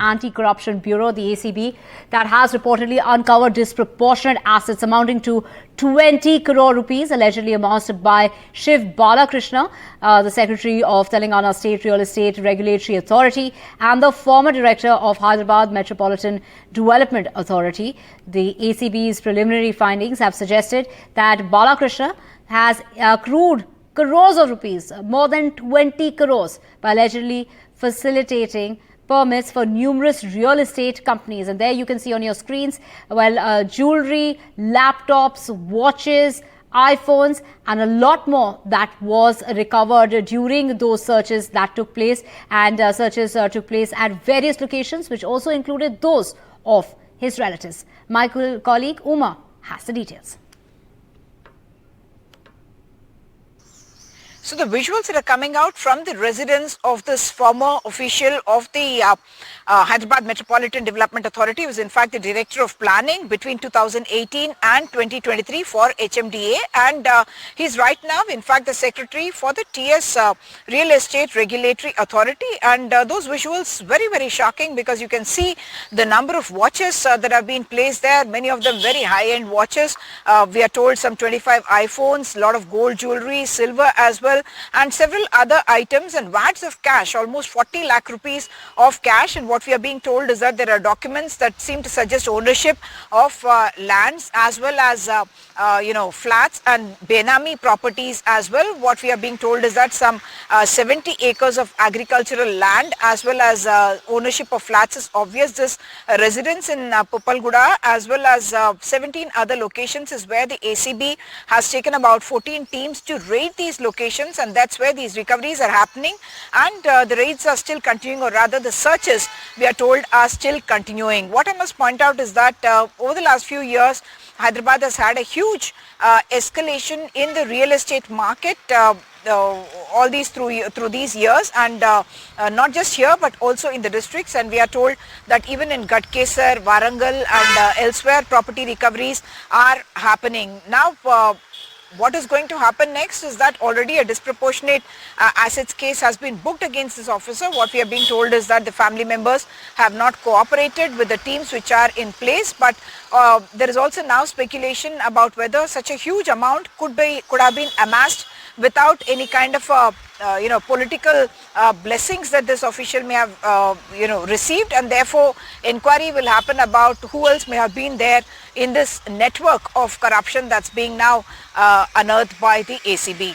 Anti-Corruption Bureau, the ACB, that has reportedly uncovered disproportionate assets amounting to 20 crore rupees, allegedly amassed by Shiva Balakrishna, the Secretary of Telangana State Real Estate Regulatory Authority and the former Director of Hyderabad Metropolitan Development Authority. The ACB's preliminary findings have suggested that Balakrishna has accrued crores of rupees, more than 20 crores, by allegedly facilitating permits for numerous real estate companies. And there you can see on your screens, jewelry, laptops, watches, iPhones and a lot more that was recovered during those searches that took place. And searches took place at various locations, which also included those of his relatives. My colleague Uma has the details. So the visuals that are coming out from the residence of this former official of the Hyderabad Metropolitan Development Authority was in fact the Director of Planning between 2018 and 2023 for HMDA, and he's right now in fact the Secretary for the Real Estate Regulatory Authority. And those visuals very shocking, because you can see the number of watches that have been placed there, many of them very high-end watches. We are told some 25 iPhones, a lot of gold jewelry, silver as well, and several other items, and wads of cash, almost 40 lakh rupees of cash. And what we are being told is that there are documents that seem to suggest ownership of lands as well as flats and Benami properties as well. What we are being told is that some 70 acres of agricultural land as well as ownership of flats is obvious. This residence in Puppalguda as well as 17 other locations is where the ACB has taken about 14 teams to raid these locations, and that's where these recoveries are happening. And the raids are still continuing, or rather the searches, we are told, are still continuing. What I must point out is that over the last few years, Hyderabad has had a huge escalation in the real estate market, all these through these years, and not just here but also in the districts. And we are told that even in Gadkesar, Warangal and elsewhere, property recoveries are happening. Now what is going to happen next is that already a disproportionate assets case has been booked against this officer. What we are being told is that the family members have not cooperated with the teams which are in place, but there is also now speculation about whether such a huge amount could have been amassed without any kind of political blessings that this official may have received, and therefore inquiry will happen about who else may have been there in this network of corruption that's being now unearthed by the ACB.